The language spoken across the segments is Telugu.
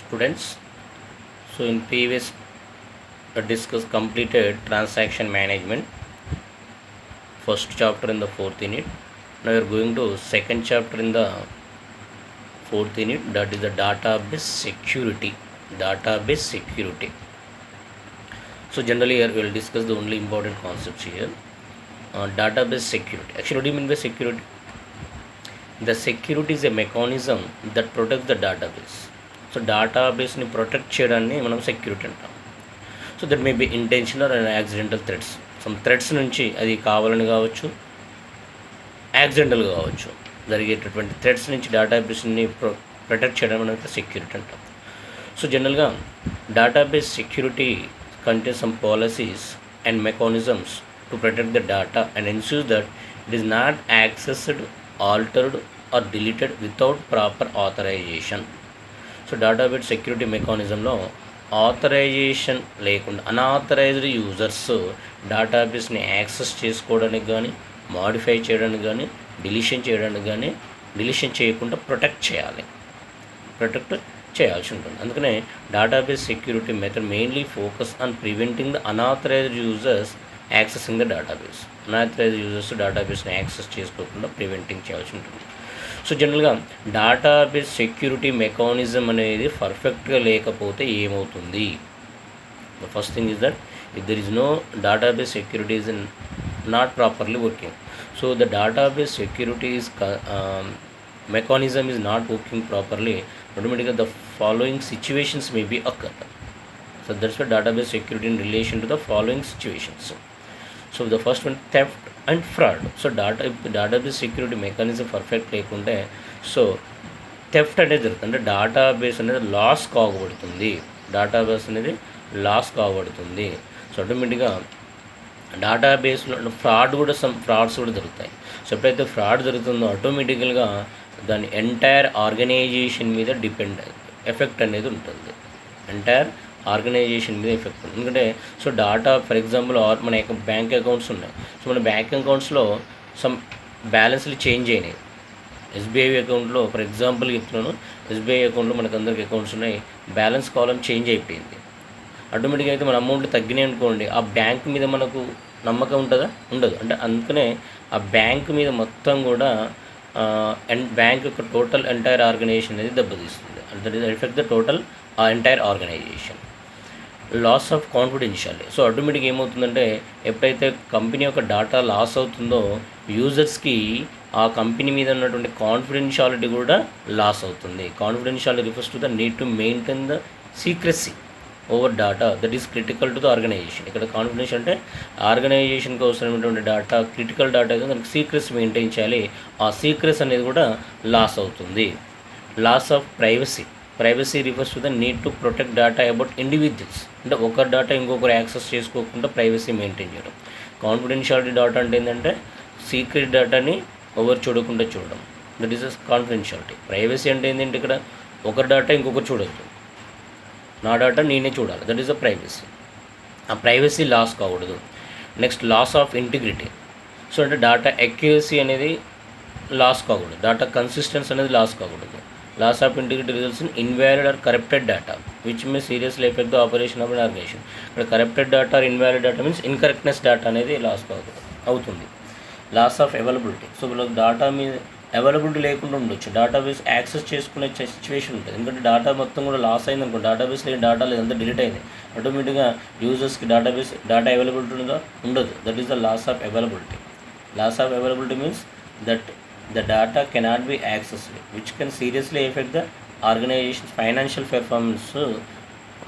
students. So in previous discuss completed transaction management, first chapter in the fourth unit. Now we are going to second chapter in the fourth unit, that is the database security. So generally here we will discuss the only important concepts here. Database security. Actually, what do you mean by security? The security is a mechanism that protects the database. So డేటాబేస్ని ప్రొటెక్ట్ చేయడాన్ని మనం సెక్యూరిటీ అంటాం. So that may be intentional and accidental threats. Some threats నుంచి అది కావాలని కావచ్చు, యాక్సిడెంటల్గా కావచ్చు, జరిగేటటువంటి థ్రెట్స్ నుంచి డేటాబేస్ని ప్రొటెక్ట్ చేయడం అనేది సెక్యూరిటీ అంటాం. సో జనరల్గా database security contains some policies and mechanisms to protect the data and ensure that it is not accessed, altered or deleted without proper authorization. So database security మెకానిజంలో ఆథరైజేషన్ లేకుండా అన్ఆథరైజ్డ్ యూజర్స్ డేటాబేస్ని యాక్సెస్ చేసుకోవడానికి కానీ, మాడిఫై చేయడానికి కానీ, డిలీషన్ చేయడానికి కానీ, డిలీషన్ చేయకుండా ప్రొటెక్ట్ చేయాల్సి ఉంటుంది. అందుకనే database security method mainly focus on preventing the unauthorized users accessing the database. Unauthorized users డేటాబేస్ని యాక్సెస్ చేసుకోకుండా ప్రివెంటింగ్ చేయాల్సి ఉంటుంది. సో జనరల్గా డేటాబేస్ సెక్యూరిటీ మెకానిజం అనేది పర్ఫెక్ట్గా లేకపోతే ఏమవుతుంది? The first thing is that if there is no database security is not properly working. So the database security is mechanism is not working properly, automatically the following situations may be occur. So that's why database security in relation to the following situations. So the first one, theft and fraud. So database security mechanism perfect లేకుంటే సో థెఫ్ట్ అనేది జరుగుతుంది. అంటే డేటాబేస్ అనేది లాస్ కావబడుతుంది. సో ఆటోమేటిక్గా డేటాబేస్లో ఫ్రాడ్స్ కూడా జరుగుతాయి. సో ఎప్పుడైతే ఫ్రాడ్ జరుగుతుందో ఆటోమేటికల్గా దాని ఎంటైర్ ఆర్గనైజేషన్ మీద ఎఫెక్ట్ అనేది ఉంటుంది. ఎందుకంటే సో డేటా ఫర్ ఎగ్జాంపుల్ మన బ్యాంక్ అకౌంట్స్ ఉన్నాయి. సో మన బ్యాంక్ అకౌంట్స్లో సమ్ బ్యాలెన్స్లు చేంజ్ అయినాయి. ఎస్బీఐ అకౌంట్లో ఫర్ ఎగ్జాంపుల్ చెప్తున్నాను, ఎస్బీఐ అకౌంట్లో మనకు అందరికి అకౌంట్స్ ఉన్నాయి, బ్యాలెన్స్ కాలం చేంజ్ అయిపోయింది. ఆటోమేటిక్గా అయితే మన అమౌంట్ తగ్గినాయి అనుకోండి, ఆ బ్యాంక్ మీద మనకు నమ్మకం ఉంటుందా? ఉండదు. అంటే అందుకనే ఆ బ్యాంక్ మీద మొత్తం కూడా బ్యాంక్ యొక్క టోటల్ ఎంటైర్ ఆర్గనైజేషన్ అనేది దెబ్బతీస్తుంది. That is effect the total entire organisation. Loss of confidentiality. So ఆటోమేటిక్గా ఏమవుతుందంటే ఎప్పుడైతే కంపెనీ యొక్క డేటా లాస్ అవుతుందో యూజర్స్కి ఆ కంపెనీ మీద ఉన్నటువంటి కాన్ఫిడెన్షియాలిటీ కూడా లాస్ అవుతుంది. Confidentiality refers to the need to maintain the secrecy over data that is critical to the organisation. ఇక్కడ కాన్ఫిడెన్స్ అంటే ఆర్గనైజేషన్కి అవసరమైనటువంటి డేటా, క్రిటికల్ డేటా అయితే దానికి సీక్రెస్ మెయింటైన్ చేయాలి. ఆ సీక్రెస్ అనేది కూడా లాస్ అవుతుంది. Loss of privacy refers to the need to protect data about individuals. అంటే ఒకరి డేటా ఇంకొకరు యాక్సెస్ చేసుకోకుండా ప్రైవసీ మెయింటైన్ చేయడం. కాన్ఫిడెన్షియాలిటీ డేటా అంటే ఏంటంటే సీక్రెట్ డేటాని ఎవరు చూడకుండా చూడడం, దట్ ఈస్ కాన్ఫిడెన్షియాలిటీ. ప్రైవసీ అంటే ఏంటంటే ఇక్కడ ఒకరి డేటా ఇంకొకరు చూడొద్దు, నా డేటా నేనే చూడాలి, దట్ ఈస్ ద ప్రైవసీ. ఆ ప్రైవసీ లాస్ కాకూడదు. Next loss of integrity. So అంటే డేటా అక్యురసీ అనేది లాస్ కాకూడదు, డేటా కన్సిస్టెన్సీ అనేది లాస్ కాకూడదు. Loss of integrity results in invalid or corrupted data which may seriously affect the operation of an organization. ఇక్కడ corrupted data or invalid data means incorrectness data అనేది లాస్ అవుతుంది. Loss of availability. సో వీళ్ళకి డేటా మీద అవైలబిలిటీ లేకుండా ఉండొచ్చు, డేటాబేస్ యాక్సెస్ చేసుకునే సిచ్యువేషన్ ఉంటుంది. ఎందుకంటే డేటా మొత్తం కూడా లాస్ అయింది అనుకో, డేటాబేస్ లేని డేటా లేదంతా డిలీట్ అయింది, ఆటోమేటిక్గా యూజర్స్కి డేటా అవైలబిలిటీ ఉందా? ఉండదు. That is the loss of availability. Loss of availability means that the data cannot be accessed which can seriously affect the organization financial performance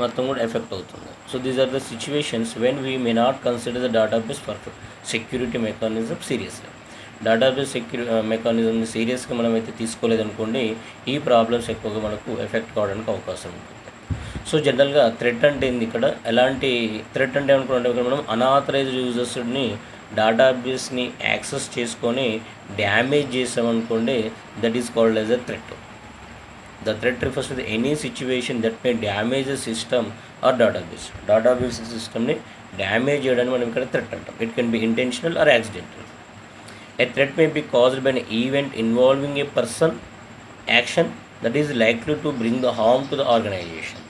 మొత్తం కూడా ఎఫెక్ట్ అవుతుంది. So these are the situations when we may not consider the database perfect security mechanism seriously. Database మెకానిజంని సీరియస్గా మనం అయితే తీసుకోలేదనుకోండి, ఈ ప్రాబ్లమ్స్ ఎక్కువగా మనకు ఎఫెక్ట్ కావడానికి అవకాశం ఉంటుంది. సో జనరల్గా థ్రెట్ అంటే ఏంది? ఇక్కడ ఎలాంటి థ్రెట్ అంటే అనుకుంటే మనం అన్ఆథరైజ్డ్ యూజర్స్ని డేటాబేస్ని యాక్సెస్ చేసుకొని డ్యామేజ్ చేసామనుకోండి, that is called as a threat. The threat refers to any situation that may damage the system or database సిస్టమ్ని డ్యామేజ్ చేయడానికి మనం ఇక్కడ థ్రెట్ అంటాం. It can be intentional or accidental. A threat may be caused by an event involving a person, action that is likely to bring the harm to the organisation.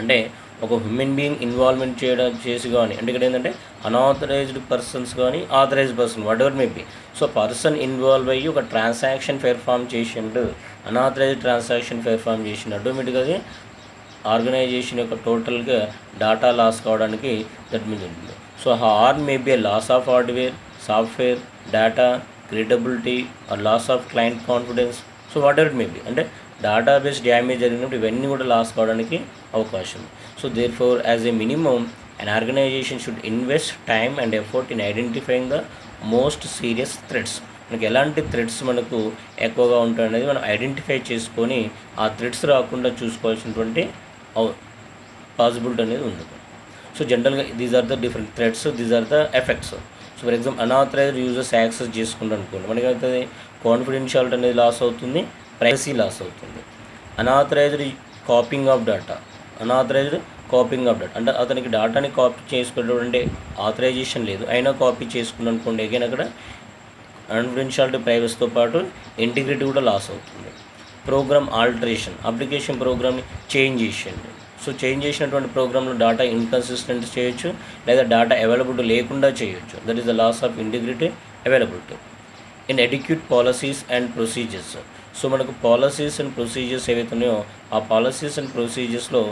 అంటే ఒక హ్యూమన్ బీయింగ్ ఇన్వాల్వ్మెంట్ చేసి కానీ, అంటే ఇక్కడ ఏంటంటే అన్ఆథరైజ్డ్ పర్సన్స్ కానీ authorised person whatever may be. So person involve అయ్యి ఒక ట్రాన్సాక్షన్ పెర్ఫామ్ చేసిండు, అన్ఆథరైజ్డ్ ట్రాన్సాక్షన్ పెర్ఫామ్ చేసిండు, ఆటోమేటిక్గా అది ఆర్గనైజేషన్ యొక్క టోటల్గా డేటా లాస్ కావడానికి దట్ మీన్స్ ఉంటుంది. So harm may be a loss of hardware, software, data, credibility or loss of client confidence. So whatever it may be, అంటే డేటాబేస్ డ్యామేజ్ జరిగినప్పుడు ఇవన్నీ కూడా లాస్ కావడానికి అవకాశం. So there four as a minimum an organization should invest time and effort in identifying the most serious threats. మనకి ఎలాంటి థ్రెడ్స్ మనకు ఎక్కువగా ఉంటాయి అనేది మనం ఐడెంటిఫై చేసుకొని ఆ థ్రెడ్స్ రాకుండా చూసుకోవాల్సినటువంటి పాసిబిలిటీ అనేది ఉంది. సో జనరల్గా these are the different threats, these are the effects. So for example unauthorised users access చేసుకుంటూ అనుకోండి, మనకి అవుతుంది కాన్ఫిడెన్షియాలిటీ అనేది లాస్ అవుతుంది, ప్రైవసీ లాస్ అవుతుంది. Unauthorised copying of data, unauthorised copying of data అంటే అతనికి డేటాని కాపీ చేసుకునేటువంటి ఆథరైజేషన్ లేదు, అయినా కాపీ చేసుకుని అనుకోండి, అగైన్ అక్కడ కాన్ఫిడెన్షియాలిటీ ప్రైవసీతో పాటు ఇంటిగ్రిటీ కూడా లాస్ అవుతుంది. ప్రోగ్రామ్ ఆల్టరేషన్, అప్లికేషన్ ప్రోగ్రామ్ని చేంజ్ చేసేయండి. సో చేంజ్ చేసినటువంటి ప్రోగ్రాంలో డేటా ఇన్కన్సిస్టెంట్ చేయొచ్చు, లేదా డేటా అవైలబిలిటీ లేకుండా చేయొచ్చు. That is the loss of integrity, availability. Inadequate policies and procedures. So మనకు పాలసీస్ అండ్ ప్రొసీజర్స్ ఏవైతే ఉన్నాయో ఆ పాలసీస్ అండ్ ప్రొసీజర్స్లో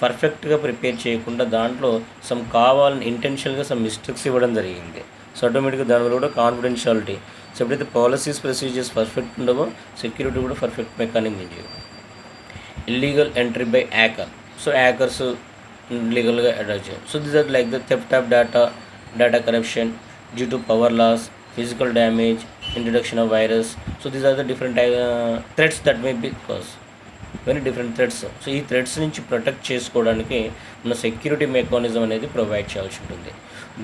పర్ఫెక్ట్గా ప్రిపేర్ చేయకుండా దాంట్లో సమ్ కావాలని ఇంటెన్షనల్గా సమ్ మిస్టేక్స్ ఇవ్వడం జరిగింది. సో ఆటోమేటిక్గా దానివల్ల కూడా కాన్ఫిడెన్షియాలిటీ. సో ఎప్పుడైతే పాలసీస్ ప్రొసీజర్స్ పర్ఫెక్ట్ ఉండవో సెక్యూరిటీ కూడా పర్ఫెక్ట్ మెకానిజం చేయవు. Illegal entry by hacker. So hackers లీగల్గా అటాచ్ చేయాలి. So this are like the theft of data corruption due to power loss, physical damage, introduction of virus. So these are the different threats that may be cause, very different threats. So ఈ థ్రెట్స్ నుంచి ప్రొటెక్ట్ చేసుకోవడానికి మన సెక్యూరిటీ మెకానిజం అనేది ప్రొవైడ్ చేయాల్సి ఉంటుంది.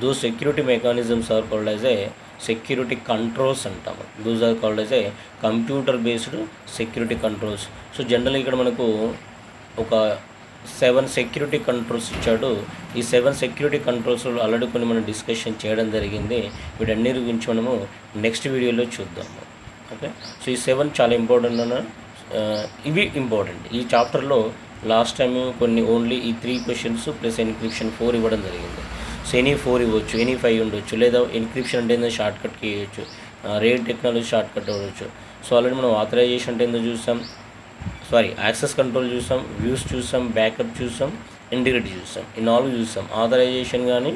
Those security mechanisms are called as a security controls అంటాము. Those are called as a computer based security controls. So జనరల్గా ఇక్కడ మనకు ఒక 7 సెక్యూరిటీ కంట్రోల్స్ ఇచ్చాడు. ఈ 7 సెక్యూరిటీ కంట్రోల్స్లో ఆల్రెడీ కొన్ని మనం డిస్కషన్ చేయడం జరిగింది. వీటన్నిటి గురించి మనము నెక్స్ట్ వీడియోలో చూద్దాము. ఓకే, సో ఈ 7 చాలా ఇంపార్టెంట్ అన్న, ఇవి ఇంపార్టెంట్. ఈ చాప్టర్లో లాస్ట్ టైం కొన్ని ఓన్లీ ఈ 3 క్వశ్చన్స్ ప్లస్ ఎన్క్రిప్షన్ 4 ఇవ్వడం జరిగింది. సో ఎనీ 4 ఇవ్వచ్చు, ఎనీ 5 ఉండొచ్చు, లేదా ఎన్క్రిప్షన్ అంటే ఏందో షార్ట్ కట్కి ఇవ్వచ్చు, రేట్ టెక్నాలజీ షార్ట్ కట్ అవ్వచ్చు. సో ఆల్రెడీ మనం ఆథరైజేషన్ అంటే ఏందో చూసాం, యాక్సెస్ కంట్రోల్ చూసాం, వ్యూస్ చూసాం, బ్యాకప్ చూసాం, ఇంటిగ్రిటీ చూసాం, ఈ 4 చూసాం. ఆథరైజేషన్ కానీ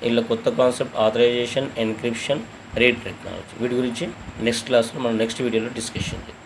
ఇలా కొత్త concept authorisation, encryption, RAID technology, వీటి గురించి నెక్స్ట్ క్లాస్లో మనం నెక్స్ట్ వీడియోలో డిస్కషన్ చేద్దాం.